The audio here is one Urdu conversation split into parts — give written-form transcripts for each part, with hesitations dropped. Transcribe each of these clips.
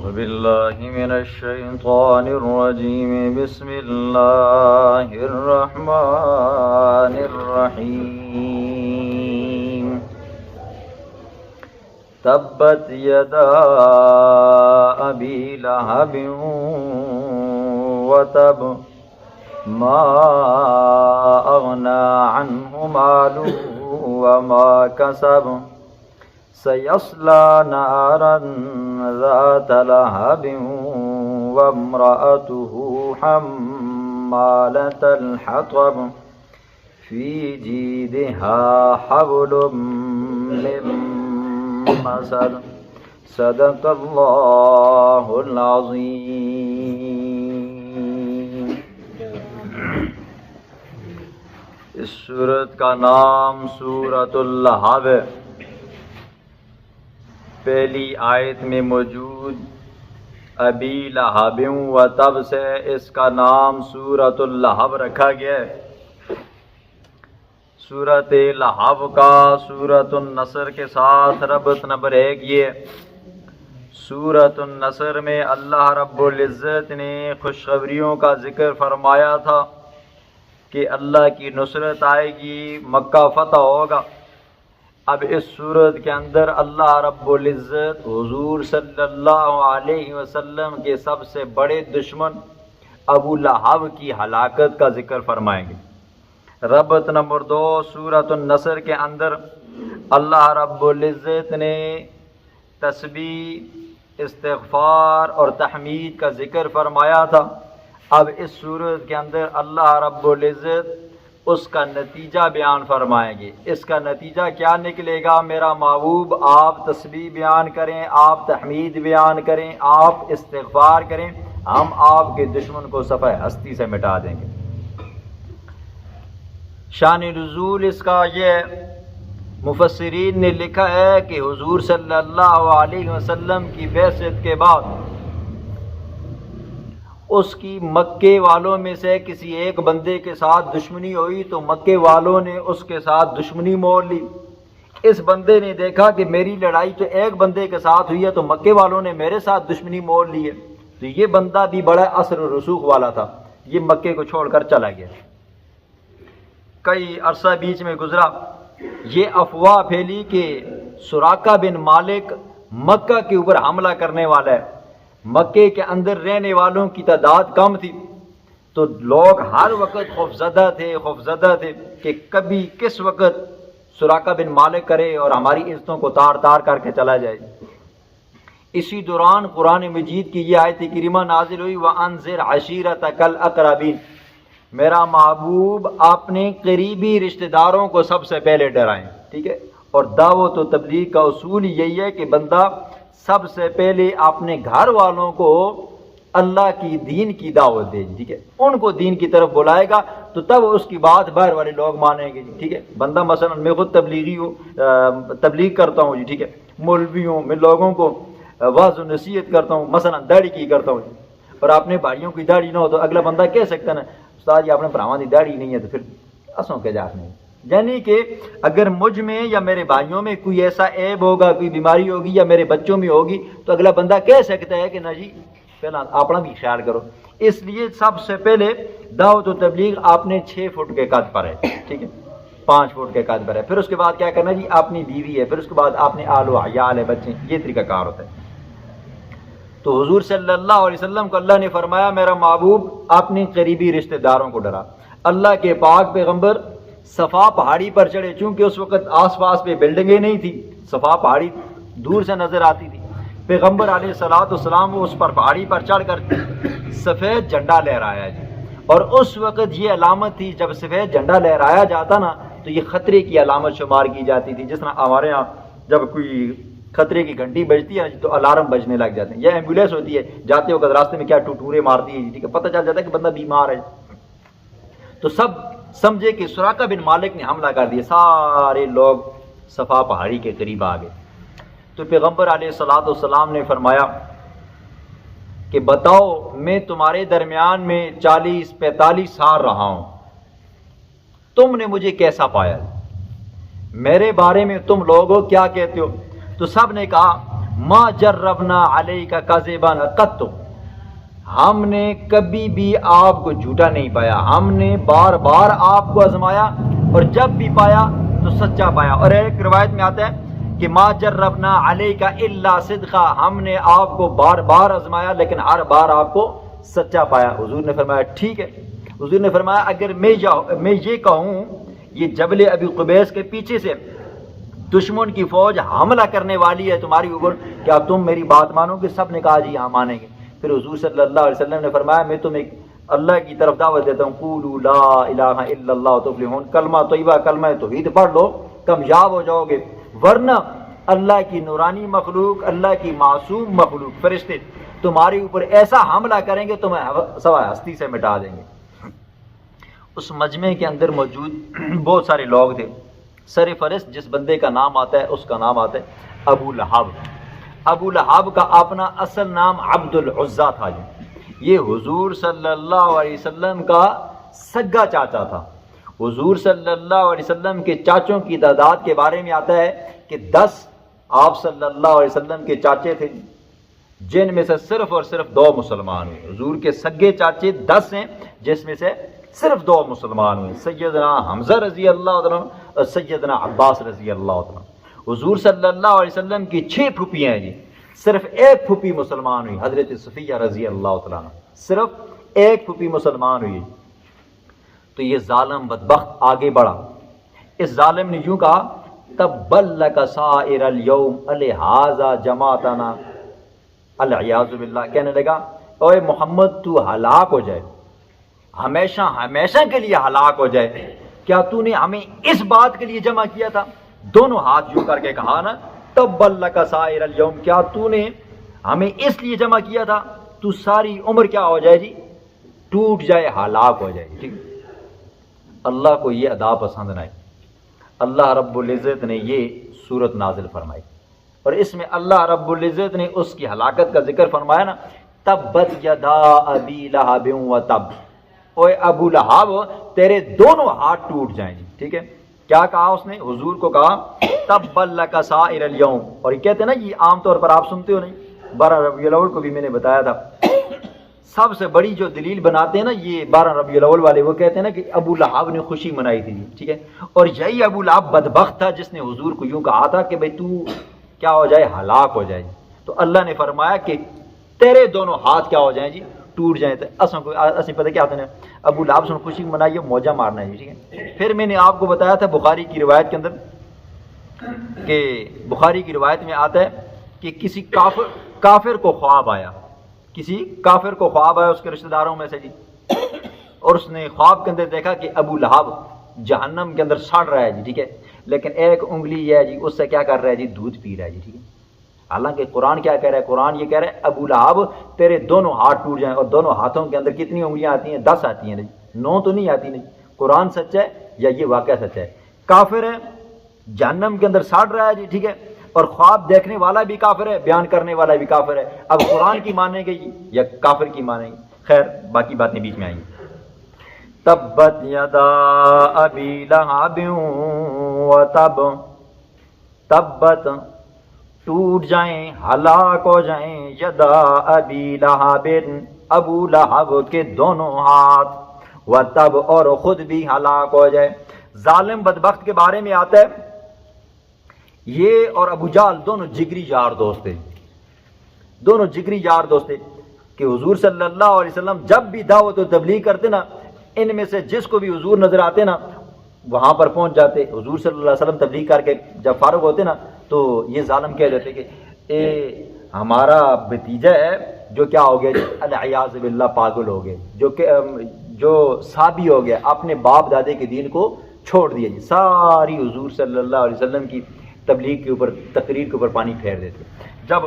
أعوذ بالله من الشيطان الرجيم بسم الله الرحمن الرحيم تبت يدا أبي لهب وتب ما أغنى عنه ماله وما كسب سيصلى نارا ذات لهب وامرأته حمالة الحطب في جيدها حبل من مسد صدق الله العظيم۔ اس سورت کا نام سورۃ اللہب ہے۔ پہلی آیت میں موجود ابی لہب و تب سے اس کا نام سورۃ اللہب رکھا گیا ہے۔ سورۃ لہب کا سورۃ النصر کے ساتھ ربط نمبر 1 یہ سورۃ النصر میں اللہ رب العزت نے خوشخبریوں کا ذکر فرمایا تھا کہ اللہ کی نصرت آئے گی، مکہ فتح ہوگا۔ اب اس صورت کے اندر اللہ رب العزت حضور صلی اللہ علیہ وسلم کے سب سے بڑے دشمن ابو لہب کی ہلاکت کا ذکر فرمائیں گے۔ ربط نمبر 2 سورۃ النصر کے اندر اللہ رب العزت نے تسبیح، استغفار اور تحمید کا ذکر فرمایا تھا۔ اب اس صورت کے اندر اللہ رب العزت اس کا نتیجہ بیان فرمائیں گے۔ اس کا نتیجہ کیا نکلے گا؟ میرا محبوب آپ تسبیح بیان کریں، آپ تحمید بیان کریں، آپ استغفار کریں، ہم آپ کے دشمن کو صفحہ ہستی سے مٹا دیں گے۔ شان نزول اس کا یہ مفسرین نے لکھا ہے کہ حضور صلی اللہ علیہ وسلم کی بعثت کے بعد اس کی مکے والوں میں سے کسی ایک بندے کے ساتھ دشمنی ہوئی تو مکے والوں نے اس کے ساتھ دشمنی مول لی۔ اس بندے نے دیکھا کہ میری لڑائی تو ایک بندے کے ساتھ ہوئی ہے تو مکے والوں نے میرے ساتھ دشمنی مول لی ہے، تو یہ بندہ بھی بڑا اثر و رسوخ والا تھا، یہ مکے کو چھوڑ کر چلا گیا۔ کئی عرصہ بیچ میں گزرا، یہ افواہ پھیلی کہ سراقہ بن مالک مکہ کے اوپر حملہ کرنے والا ہے۔ مکے کے اندر رہنے والوں کی تعداد کم تھی تو لوگ ہر وقت خوفزدہ تھے کہ کبھی کس وقت سراقہ بن مالک کرے اور ہماری عزتوں کو تار تار کر کے چلا جائے۔ اسی دوران قرآن مجید کی یہ آیت کریمہ نازل ہوئی وَأَنذِرْ عَشِيرَتَكَ الْأَقْرَبِينَ، میرا محبوب اپنے قریبی رشتہ داروں کو سب سے پہلے ڈرائیں، ٹھیک ہے۔ اور دعوت و تبلیغ کا اصول یہی ہے کہ بندہ سب سے پہلے اپنے گھر والوں کو اللہ کی دین کی دعوت دے، ٹھیک ہے، ان کو دین کی طرف بلائے گا تو تب اس کی بات باہر والے لوگ مانیں گے، ٹھیک ہے۔ بندہ مثلا میں خود تبلیغ کرتا ہوں جی، ٹھیک ہے، مولوی ہوں، میں لوگوں کو واعظ و نصیحت کرتا ہوں، مثلا داڑھی کی کرتا ہوں جی، اور اپنے بھائیوں کی داڑھی نہ ہو تو اگلا بندہ کہہ سکتا ہے نا استاد جی اپنے بھراواں دی داڑھی نہیں ہے تو پھر اسوں کے جاس نہیں۔ یعنی کہ اگر مجھ میں یا میرے بھائیوں میں کوئی ایسا عیب ہوگا، کوئی بیماری ہوگی یا میرے بچوں میں ہوگی تو اگلا بندہ کہہ سکتا ہے کہ نا جی پہلا اپنا بھی خیال کرو۔ اس لیے سب سے پہلے دعوت و تبلیغ آپ نے 6 فٹ کے قد پر ہے، ٹھیک ہے، 5 فٹ کے قد پر ہے۔ پھر اس کے بعد کیا کرنا جی اپنی بیوی ہے، پھر اس کے بعد اپنے آل و عیال ہے، بچے، یہ طریقہ کار ہوتا ہے۔ تو حضور صلی اللہ علیہ وسلم کو اللہ نے فرمایا میرا محبوب اپنے قریبی رشتہ داروں کو ڈرا۔ اللہ کے پاک پیغمبر صفا پہاڑی پر چڑھے، چونکہ اس وقت آس پاس پہ بلڈنگیں نہیں تھی، صفا پہاڑی دور سے نظر آتی تھی۔ پیغمبر علیہ السلام وہ اس پر پہاڑی پر چڑھ کر سفید جھنڈا لہرایا جی، اور اس وقت یہ علامت تھی جب سفید جھنڈا لہرایا جاتا نا تو یہ خطرے کی علامت شمار کی جاتی تھی۔ جس طرح ہمارے ہاں جب کوئی خطرے کی گھنٹی بجتی ہے تو الارم بجنے لگ جاتے ہیں، یا ایمبولینس ہوتی ہے جاتے وقت راستے میں کیا ٹوٹورے مارتی ہے، ٹھیک ہے، پتہ چل جاتا ہے کہ بندہ بیمار ہے۔ تو سب سمجھے کہ سراقہ بن مالک نے حملہ کر دیا، سارے لوگ صفا پہاڑی کے قریب آ گئے۔ تو پیغمبر علیہ السلام نے فرمایا کہ بتاؤ میں تمہارے درمیان میں 40-45 سال رہا ہوں، تم نے مجھے کیسا پایا، میرے بارے میں تم لوگوں کیا کہتے ہو؟ تو سب نے کہا ما جربنا علیک کذبا قط، ہم نے کبھی بھی آپ کو جھوٹا نہیں پایا، ہم نے بار بار آپ کو آزمایا اور جب بھی پایا تو سچا پایا۔ اور ایک روایت میں آتا ہے کہ ما جربنا علیک الا صدقا، ہم نے آپ کو بار بار آزمایا لیکن ہر بار آپ کو سچا پایا۔ حضور نے فرمایا ٹھیک ہے۔ حضور نے فرمایا اگر میں یہ کہوں یہ جبل ابی قبیس کے پیچھے سے دشمن کی فوج حملہ کرنے والی ہے تمہاری اوپر، کیا تم میری بات مانو گے؟ سب نے کہا جی ہاں مانیں گے۔ پھر حضور صلی اللہ علیہ وسلم نے فرمایا میں تمہیں اللہ کی طرف دعوت دیتا ہوں، قولوا لا الہ الا اللہ تفلحون، کلمہ طیبہ کلمہ توحید پڑھ لو کامیاب ہو جاؤ گے، ورنہ اللہ کی نورانی مخلوق، اللہ کی معصوم مخلوق فرشتے تمہارے اوپر ایسا حملہ کریں گے تمہیں سوائے ہستی سے مٹا دیں گے۔ اس مجمع کے اندر موجود بہت سارے لوگ تھے، سر فہرست جس بندے کا نام آتا ہے اس کا نام آتا ہے ابو لہب۔ ابو لہب کا اپنا اصل نام عبد العزیٰ تھا جی، یہ حضور صلی اللہ علیہ وسلم کا سگا چاچا تھا۔ حضور صلی اللہ علیہ وسلم کے چاچوں کی تعداد کے بارے میں آتا ہے کہ 10 آپ صلی اللہ علیہ وسلم کے چاچے تھے، جن میں سے صرف اور صرف 2 مسلمان ہوئے۔ حضور کے سگے چاچے 10 ہیں جس میں سے صرف 2 مسلمان ہوئے، سیدنا حمزہ رضی اللہ عنہ اور سیدنا عباس رضی اللہ عنہ۔ حضور صلی اللہ علیہ وسلم کی 6 پھوپھیاں ہیں جی، صرف 1 پھوپھی مسلمان ہوئی، حضرت صفیہ رضی اللہ تعالیٰ عنہ، صرف 1 پھوپھی مسلمان ہوئی۔ تو یہ ظالم بدبخت آگے بڑھا، اس ظالم نے یوں کہا تبا لک سائر الیوم الہذا جماعتنا، العیاذ باللہ، کہنے لگا اوے محمد تو ہلاک ہو جائے، ہمیشہ ہمیشہ کے لیے ہلاک ہو جائے، کیا تو نے ہمیں اس بات کے لیے جمع کیا تھا؟ دونوں ہاتھ یوں کر کے کہا نا تبا لک سائر الیوم، کیا تو نے ہمیں اس لیے جمع کیا تھا تو ساری عمر کیا ہو جائے جی، ٹوٹ جائے، ہلاک ہو جائے۔ ٹھیک، اللہ کو یہ ادا پسند نہ ہے، اللہ رب العزت نے یہ صورت نازل فرمائی، اور اس میں اللہ رب العزت نے اس کی ہلاکت کا ذکر فرمایا نا، تبت یدا ابی لہب وتب، اوے ابو لہب تیرے دونوں ہاتھ ٹوٹ جائیں گے۔ ٹھیک ہے، کیا کہا اس نے؟ حضور کو کہا تبا لک سائر الیوم، اور یہ کہتے ہیں نا یہ عام طور پر آپ سنتے ہو نہیں، 12 ربیع الاول کو بھی میں نے بتایا تھا، سب سے بڑی جو دلیل بناتے ہیں نا یہ 12 ربیع الاول والے، وہ کہتے ہیں نا کہ ابو لہب نے خوشی منائی تھی۔ ٹھیک ہے، اور یہی ابو لہب بدبخت تھا جس نے حضور کو یوں کہا تھا کہ بھئی تو کیا ہو جائے، ہلاک ہو جائے۔ تو اللہ نے فرمایا کہ تیرے دونوں ہاتھ کیا ہو جائیں جی، ٹوٹ جائیں۔ تو اصل پتہ کیا ہوتا ہے، ابو لہب سے خوشی منائی ہے، موجہ مارنا ہے جی۔ ٹھیک ہے، پھر میں نے آپ کو بتایا تھا بخاری کی روایت کے اندر کہ بخاری کی روایت میں آتا ہے کہ کسی کافر کو خواب آیا، کسی کافر کو خواب آیا اس کے رشتہ داروں میں سے جی، اور اس نے خواب کے اندر دیکھا کہ ابو لہب جہنم کے اندر سڑ رہا ہے جی۔ ٹھیک ہے، لیکن ایک انگلی یہ ہے جی اس سے کیا کر رہا ہے جی، دودھ پی رہا ہے جی۔ ٹھیک ہے، حالانکہ قرآن کیا کہہ رہا ہے؟ قرآن یہ کہہ رہا ہے ابو لہب تیرے دونوں ہاتھ ٹوٹ جائیں، اور دونوں ہاتھوں کے اندر کتنی انگلیاں آتی ہیں؟ 10 آتی ہیں، نہیں 9 تو نہیں آتی۔ نہیں، قرآن سچ ہے یا یہ واقعہ سچ ہے؟ کافر ہے، جہنم کے اندر سڑ رہا ہے جی۔ ٹھیک ہے، اور خواب دیکھنے والا بھی کافر ہے، بیان کرنے والا بھی کافر ہے۔ اب قرآن کی مانیں گے یا کافر کی مانیں گے؟ خیر باقی باتیں بیچ میں آئیں گی۔ تبت یدا ابی لہب وتب، تبت ٹوٹ جائیں، ہلاک ہو جائیں، یدا ابی لہب ابو لہب کے دونوں ہاتھ، وتب اور خود بھی ہلاک ہو جائے۔ ظالم بدبخت کے بارے میں آتا ہے یہ اور ابو جہل دونوں جگری یار دوست تھے، دونوں جگری یار دوست تھے کہ حضور صلی اللہ علیہ وسلم جب بھی دعوت و تبلیغ کرتے نا، ان میں سے جس کو بھی حضور نظر آتے نا وہاں پر پہنچ جاتے۔ حضور صلی اللہ علیہ وسلم تبلیغ کر کے جب فارغ ہوتے نا تو یہ ظالم کہہ دیتے کہ اے ہمارا بھتیجا ہے جو کیا ہو گیا جی، العیاذ باللہ پاگل ہو گئے، جو صابی ہو گیا، اپنے باپ دادے کے دین کو چھوڑ دیا جی۔ ساری حضور صلی اللہ علیہ وسلم کی تبلیغ کے اوپر، تقریر کے اوپر پانی پھیر دیتے۔ جب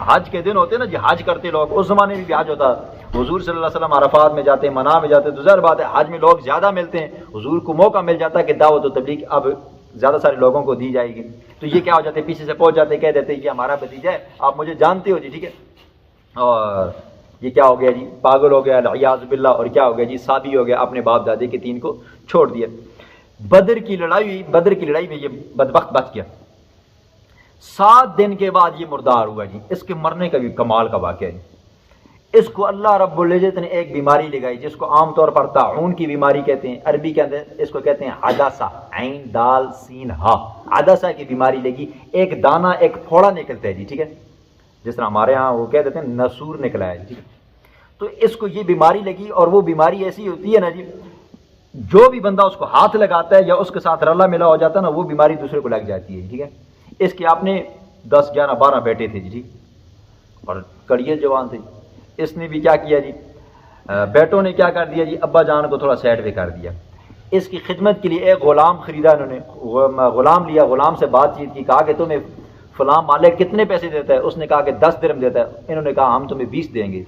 حج کے دن ہوتے نا جی، حج کرتے لوگ، اس زمانے میں بھی حج ہوتا، حضور صلی اللہ علیہ وسلم عرفات میں جاتے، منا میں جاتے، تو ظاہر بات ہے حج میں لوگ زیادہ ملتے ہیں، حضور کو موقع مل جاتا ہے کہ دعوت و تبلیغ اب زیادہ سارے لوگوں کو دی جائے گی، تو یہ کیا ہو جاتے، پیچھے سے پہنچ جاتے، کہہ دیتے یہ ہمارا بھتیجا ہے، آپ مجھے جانتے ہو جی۔ ٹھیک ہے، اور یہ کیا ہو گیا جی، پاگل ہو گیا، العیاذ باللہ، اور کیا ہو گیا جی، صابی ہو گیا، اپنے باپ دادے کے دین کو چھوڑ دیا۔ بدر کی لڑائی میں یہ بدبخت بچ گیا۔ 7 دن کے بعد یہ مردار ہوا جی. اس کے مرنے کا بھی کمال کا واقعہ ہے. اس کو اللہ رب العزت نے ایک بیماری لگائی جس کو عام طور پر طاعون کی بیماری کہتے ہیں. عربی کے اندر اس کو کہتے ہیں عدسہ، عین دال سین ہا. عدسہ کی بیماری لگی. ایک دانہ، ایک پھوڑا نکلتا ہے جی، ٹھیک ہے، جس طرح ہمارے ہاں وہ کہہ دیتے ہیں نسور نکلا ہے، ٹھیک ہے. تو اس کو یہ بیماری لگی، اور وہ بیماری ایسی ہوتی ہے نا جی، جو بھی بندہ اس کو ہاتھ لگاتا ہے یا اس کے ساتھ رلا ملا ہو جاتا ہے نا، وہ بیماری دوسرے کو لگ جاتی ہے، ٹھیک ہے. اس کے آپ نے 10 11 12 بیٹے تھے جی، اور کڑیے جوان تھے. اس نے بھی کیا کیا جی، بیٹوں نے کیا کر دیا جی، ابا جان کو تھوڑا سائڈ پہ کر دیا. اس کی خدمت کے لیے ایک غلام خریدا انہوں نے. غلام لیا، غلام سے بات چیت کی، کہا کہ تمہیں فلاں مالک کتنے پیسے دیتا ہے؟ اس نے کہا کہ 10 درہم دیتا ہے. انہوں نے کہا ہم تمہیں 20 دیں گے.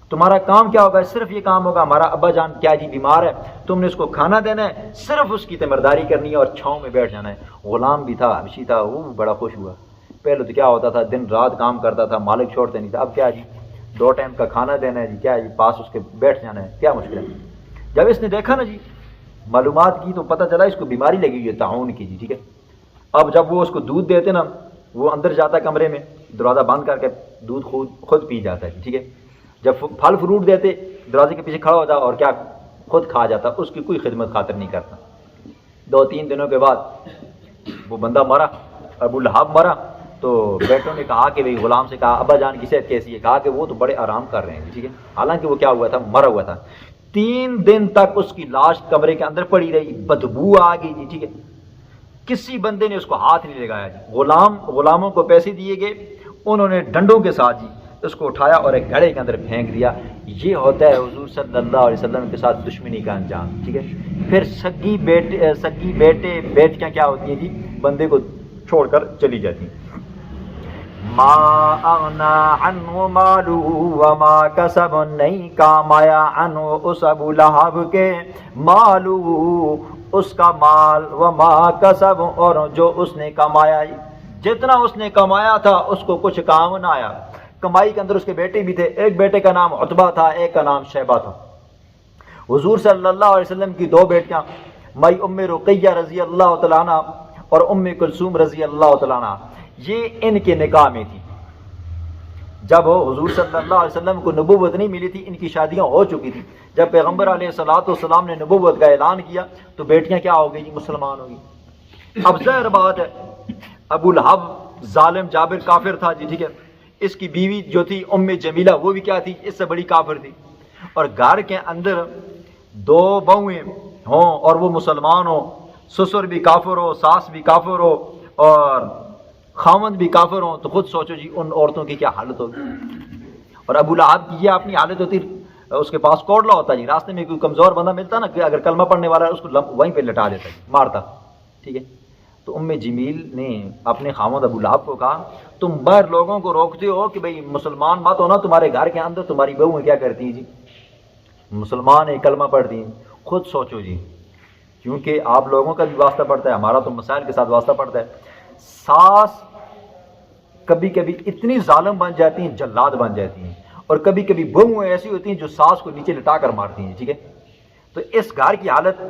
تمہارا کام کیا ہوگا؟ صرف یہ کام ہوگا، ہمارا ابا جان کیا جی بیمار ہے، تم نے اس کو کھانا دینا ہے، صرف اس کی تیمارداری کرنی ہے اور چھاؤں میں بیٹھ جانا ہے. غلام بھی تھا، حبشی تھا، وہ بڑا خوش ہوا. پہلے تو کیا ہوتا تھا، دن رات کام کرتا تھا، مالک چھوڑتے نہیں تھا. اب کیا جی، 2 ٹائم کا کھانا دینا ہے جی، کیا جی پاس اس کے بیٹھ جانا ہے، کیا مشکل ہے. جب اس نے دیکھا نا جی، معلومات کی، تو پتہ چلا اس کو بیماری لگی ہوئی ہے طاعون کی جی، ٹھیک ہے. اب جب وہ اس کو دودھ دیتے نا، وہ اندر جاتا کمرے میں، دروازہ بند کر کے دودھ خود پی جاتا ہے جی، ٹھیک ہے. جب پھل فروٹ دیتے، دروازے کے پیچھے کھڑا ہوتا اور کیا خود کھا جاتا. اس کی کوئی خدمت خاطر نہیں کرتا. 2-3 دنوں کے بعد وہ بندہ مرا، ابو لہب مرا. تو بیٹوں نے کہا کہ بھئی غلام سے کہا ابا جان کی صحت کیسی ہے؟ کہا کہ وہ تو بڑے آرام کر رہے ہیں، ٹھیک ہے. حالانکہ وہ کیا ہوا تھا، مرا ہوا تھا. 3 دن تک اس کی لاش کمرے کے اندر پڑی رہی، بدبو آ گئی جی، ٹھیک ہے. کسی بندے نے اس کو ہاتھ نہیں لگایا جی. غلاموں کو پیسے دیے گئے، انہوں نے ڈنڈوں کے ساتھ جی اس کو اٹھایا اور ایک گھڑے کے اندر پھینک دیا. یہ ہوتا ہے حضور صلی اللہ علیہ وسلم کے ساتھ دشمنی کا انجام، ٹھیک ہے. پھر سگی بیٹے بیٹیاں کیا ہوتی ہیں جی، بندے کو چھوڑ کر چلی جاتی ہیں. ما اغنا عنہ مالہ وما کسب، نہیں کام آیا عنہ اس ابو لہب کے، مالہ اس کا مال، وما کسب اور جو اس نے کمایا، جتنا اس نے کمایا تھا اس کو کچھ کام نہ آیا. کمائی کے اندر اس کے بیٹے بھی تھے. ایک بیٹے کا نام عتبہ تھا، ایک کا نام شیبہ تھا. حضور صلی اللہ علیہ وسلم کی 2 بیٹیاں، مائی ام رقیہ رضی اللہ تعالیٰ عنہ اور ام کلثوم رضی اللہ تعالیٰ عنہ، یہ ان کے نکاح میں تھی. جب حضور صلی اللہ علیہ وسلم کو نبوت نہیں ملی تھی، ان کی شادیاں ہو چکی تھی. جب پیغمبر علیہ الصلوۃ والسلام نے نبوت کا اعلان کیا تو بیٹیاں کیا ہو گئی جی، مسلمان ہو گئی. اب ظاہر بات ہے، ابو لہب ظالم جابر کافر تھا جی، ٹھیک ہے. اس کی بیوی جو تھی ام جمیلہ، وہ بھی کیا تھی، اس سے بڑی کافر تھی. اور گھر کے اندر 2 بہویں ہوں اور وہ مسلمان ہوں، سسر بھی کافر ہو، ساس بھی کافر ہو اور خاوند بھی کافر ہوں، تو خود سوچو جی ان عورتوں کی کیا حالت ہوگی. اور ابو لہب کی یہ اپنی حالت ہوتی، اس کے پاس کوڑلا ہوتا جی، راستے میں کوئی کمزور بندہ ملتا نا کہ اگر کلمہ پڑھنے والا ہے اس کو وہیں پہ لٹا دیتا جی، مارتا، ٹھیک ہے. تو ام جمیل نے اپنے خاوند ابو لہب کو کہا تم باہر لوگوں کو روکتے ہو کہ بھئی مسلمان مت ہونا، تمہارے گھر کے اندر تمہاری بہویں کیا کرتی ہیں جی، مسلمان ہیں، کلمہ پڑھتی ہیں. خود سوچو جی، کیونکہ آپ لوگوں کا بھی واسطہ پڑتا ہے، ہمارا تو مسائل کے ساتھ واسطہ پڑتا ہے. ساس کبھی کبھی اتنی ظالم بن جاتی ہیں، جلاد بن جاتی ہیں، اور کبھی کبھی بہویں ایسی ہوتی ہیں جو ساس کو نیچے لٹا کر مارتی ہیں، ٹھیک ہے. تو اس گھر کی حالت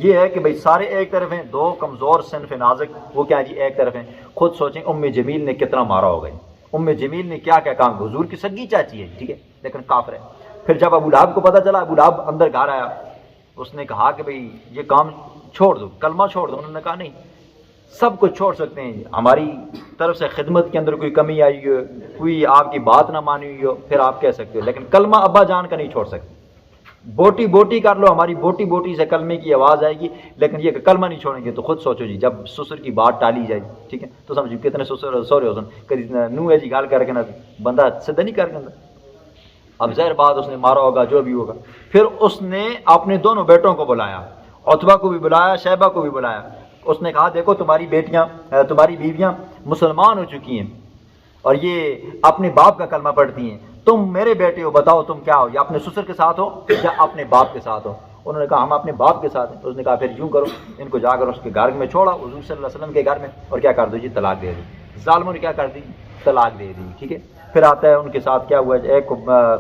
یہ ہے کہ بھئی سارے ایک طرف ہیں، 2 کمزور صنف نازک، وہ کیا جی ایک طرف ہیں. خود سوچیں ام جمیل نے کتنا مارا ہوگا. ام جمیل نے کیا کیا کام، حضور کی سگی چاچی ہے، ٹھیک ہے، لیکن کافر ہے. پھر جب ابو لہب کو پتہ چلا، ابو لہب اندر گھر آیا، اس نے کہا کہ بھئی یہ کام چھوڑ دو، کلمہ چھوڑ دو. انہوں نے کہا نہیں، سب کچھ چھوڑ سکتے ہیں، ہماری طرف سے خدمت کے اندر کوئی کمی آئی ہو، کوئی آپ کی بات نہ مانی ہوئی ہو، پھر آپ کہہ سکتے ہو، لیکن کلمہ ابا جان کا نہیں چھوڑ سکتے. بوٹی بوٹی کر لو، ہماری بوٹی بوٹی سے کلمے کی آواز آئے گی، لیکن یہ کہ کلمہ نہیں چھوڑیں گے. تو خود سوچو جی، جب سسر کی بات ٹالی جائے، ٹھیک ہے، تو سمجھو کتنے سسر سورے ہو سن، کدی نو ہے جی گال کر کے نہ بندہ سدھا نہیں کر کے اندر. اب ظاہر بات اس نے مارا ہوگا، جو بھی ہوگا. پھر اس نے اپنے دونوں بیٹوں کو بلایا، عتبہ کو بھی بلایا، شیبہ کو بھی بلایا. اس نے کہا دیکھو تمہاری بیٹیاں، تمہاری بیویاں مسلمان ہو چکی ہیں اور یہ اپنے باپ کا کلمہ پڑھتی ہیں. تم میرے بیٹے ہو، بتاؤ تم کیا ہو، یا اپنے سسر کے ساتھ ہو یا اپنے باپ کے ساتھ ہو. انہوں نے کہا ہم اپنے باپ کے ساتھ ہیں. اس نے کہا پھر یوں کرو، ان کو جا کر اس کے گھر میں چھوڑا، حضور صلی اللہ علیہ وسلم کے گھر میں، اور کیا کر دو جی، طلاق دے دی. ظالموں نے کیا کر دی، طلاق دے دی، ٹھیک ہے. پھر آتا ہے ان کے ساتھ کیا ہوا، ایک کو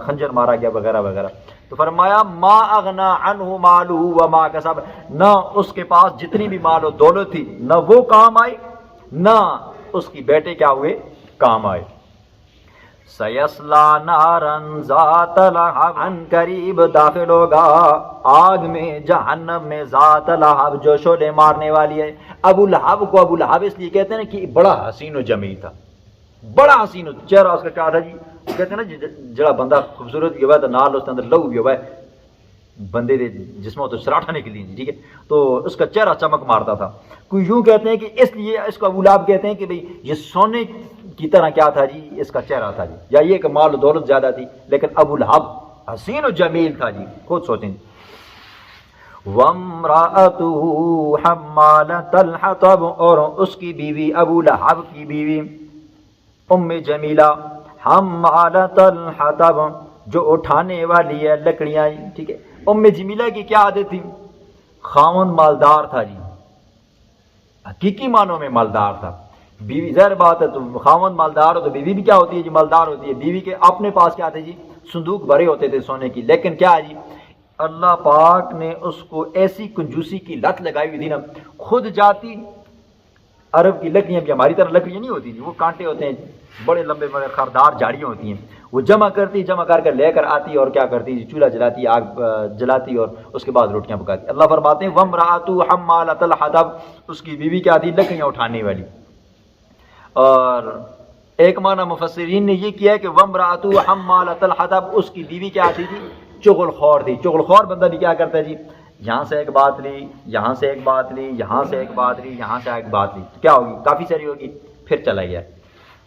خنجر مارا گیا وغیرہ وغیرہ. تو فرمایا ما اغنا عنہ مالہ وما کسب، نہ اس کے پاس جتنی بھی مال و دولت تھی نہ وہ کام آئی، نہ اس کی بیٹے کیا ہوئے؟ کام آئے۔ سیصلا نارن ذات لہب، عن قریب داخل ہوگا آگ میں، جہنم میں، ذات لہب جو شعلے مارنے والی ہے۔ ابو لہب کو ابو لہب اس لیے کہتے ہیں کہ بڑا حسین و جمیل تھا، بڑا حسین چہرہ اس کا کیا تھا جی؟ کہتے ہیں نا جڑا بندہ خوبصورت بھی ہوا ہے تو نال اس کے اندر لہو بھی ہوا ہے، بندے دے جسموں تو سراٹھا نکلی، ٹھیک ہے، تو اس کا چہرہ چمک مارتا تھا۔ کوئی یوں کہتے ہیں کہ اس لیے اس کو ابو لہب کہتے ہیں کہ بھئی یہ سونے کی طرح کیا تھا جی؟ اس کا چہرہ تھا جی، یا یہ کہ مال و دولت زیادہ تھی، لیکن ابو لہب حسین و جمیل تھا جی، خود سوچیں۔ وَامْرَأَتُهُ حَمَّالَةَ الْحَطَبِ، اور اس کی بیوی ابو لہب کی بیوی ام جمیلہ، حَمَّالَةَ الْحَطَبِ جو اٹھانے والی ہے لکڑیاں، ٹھیک ہے۔ ام جمیلہ کی کیا عادت تھی؟ خاوند مالدار تھا جی، حقیقی معنوں میں مالدار تھا۔ بیوی ظاہر بات ہے تو خاوند مالدار ہو تو بیوی بھی کیا ہوتی ہے جی؟ مالدار ہوتی ہے۔ بیوی کے اپنے پاس کیا تھے جی؟ صندوق بھرے ہوتے تھے سونے کی، لیکن کیا ہے جی؟ اللہ پاک نے اس کو ایسی کنجوسی کی لت لگائی ہوئی تھی نا، خود جاتی، عرب کی لکڑیاں بھی ہماری طرح لکڑیاں نہیں ہوتی جی، وہ کانٹے ہوتے ہیں بڑے لمبے بڑے خاردار جھاڑیاں ہوتی ہیں، وہ جمع کرتی، جمع کر کے لے کر آتی اور کیا کرتی جی؟ چولہا جلاتی، آگ جلاتی اور اس کے بعد روٹیاں پکاتی۔ اللہ فرماتے ہیں وَامْرَأَتُهُ حَمَّالَةَ الْحَطَبِ، اس کی بیوی کیا تھی؟ لکڑیاں اٹھانے والی۔ اور ایک معنی مفسرین نے یہ کیا ہے کہ وَامْرَأَتُهُ حَمَّالَةَ الْحَطَبِ، اس کی بیوی کیا تھی جی؟ چغل خور تھی۔ چغل خور بندہ بھی کیا کرتا ہے جی؟ یہاں سے ایک بات لی، یہاں سے ایک بات لی، یہاں سے ایک بات لی، یہاں سے ایک بات لی، کیا ہوگی؟ کافی ساری ہوگی، پھر چلا گیا،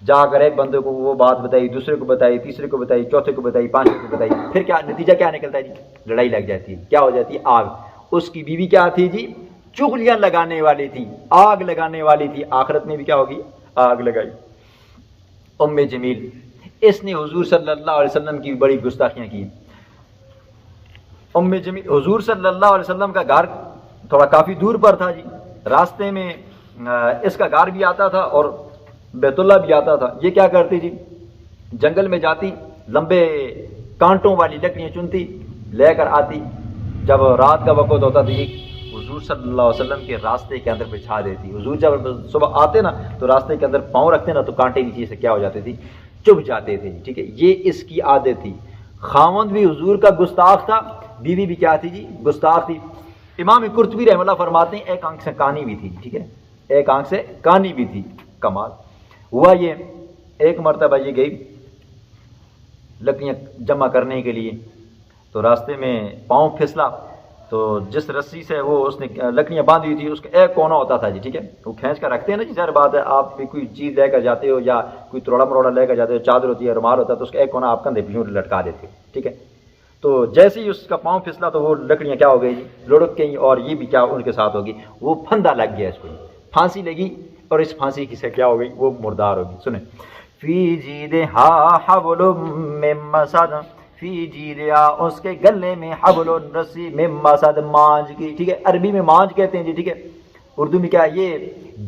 جا کر ایک بندے کو وہ بات بتائی، دوسرے کو بتائی، تیسرے کو بتائی، چوتھے کو بتائی، پانچویں کو بتائی، پھر کیا نتیجہ کیا نکلتا ہے جی؟ لڑائی لگ جاتی ہے، کیا ہو جاتی ہے؟ آگ۔ اس کی بیوی کیا تھی جی؟ چغلیاں لگانے والی تھی، آگ لگانے والی تھی، آخرت میں بھی کیا ہوگی؟ آگ لگائی۔ ام جمیل، اس نے حضور صلی اللہ علیہ وسلم کی بڑی گستاخیاں کی۔ ام جمیل، حضور صلی اللہ علیہ وسلم کا گھر تھوڑا کافی دور پر تھا جی، راستے میں اس کا گھر بھی آتا تھا اور بیت اللہ بھی آتا تھا۔ یہ کیا کرتی جی؟ جنگل میں جاتی، لمبے کانٹوں والی لکڑیاں چنتی، لے کر آتی، جب رات کا وقت ہوتا تھا یہ حضور صلی اللہ علیہ وسلم کے راستے کے اندر بچھا دیتی۔ حضور جب صبح آتے نا تو راستے کے اندر پاؤں رکھتے نا تو کانٹے نیچے سے کیا ہو جاتے تھے؟ چبھ جاتے تھے، ٹھیک ہے۔ یہ اس کی عادت تھی۔ خاوند بھی حضور کا گستاخ تھا، بیوی بھی کیا تھی جی؟ گستاخ تھی۔ امام قرطبی رحمہ اللہ فرماتے ہیں ایک آنکھ سے کانی بھی تھی، ٹھیک ہے، ایک آنکھ سے کانی بھی تھی۔ کمال ہوا یہ، ایک مرتبہ یہ گئی لکڑیاں جمع کرنے کے لیے، تو راستے میں پاؤں پھسلا، تو جس رسی سے وہ اس نے لکڑیاں باندھی ہوئی تھی اس کا ایک کونا ہوتا تھا جی، ٹھیک ہے، وہ کھینچ کر رکھتے ہیں نا جی، ظاہر بات ہے آپ بھی کوئی چیز لے کر جاتے ہو یا کوئی تروڑا مروڑا لے کر جاتے ہو، چادر ہوتی ہے، رومال ہوتا ہے، تو اس کا ایک کونا آپ کندھے پہ یوں لٹکا دیتے ہو، ٹھیک ہے۔ تو جیسے ہی اس کا پاؤں پھسلا تو وہ لکڑیاں کیا ہو گئی جی؟ لڑک گئی، اور یہ بھی کیا ان کے ساتھ ہوگی؟ وہ پھندا لگ گیا، اس کو پھانسی لگی، اور اس پھانسی کی سے کیا ہو گئی؟ وہ مردار ہوگی۔ سنیں، فی جیدہا حبل من مسد، فی جیدہا اس کے گلے میں حبل رسی من مسد مانج کی، ٹھیک ہے، عربی میں مانج کہتے ہیں جی، ٹھیک ہے، اردو میں کیا ہے؟ یہ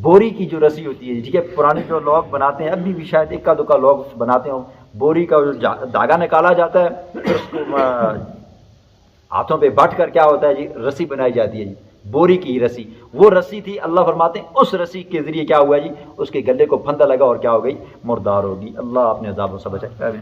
بوری کی جو رسی ہوتی ہے، ٹھیک ہے، پرانے جو لوگ بناتے ہیں، ابھی بھی شاید اکا دکا لوگ بناتے ہوں، بوری کا جو دھاگا نکالا جاتا ہے پھر اس کو ہاتھوں پہ بٹ کر کیا ہوتا ہے جی؟ رسی بنائی جاتی ہے جی، بوری کی رسی، وہ رسی تھی۔ اللہ فرماتے ہیں اس رسی کے ذریعے کیا ہوا جی؟ اس کے گلے کو پھندا لگا اور کیا ہو گئی؟ مردار ہوگی۔ اللہ اپنے عذابوں سے بچائے۔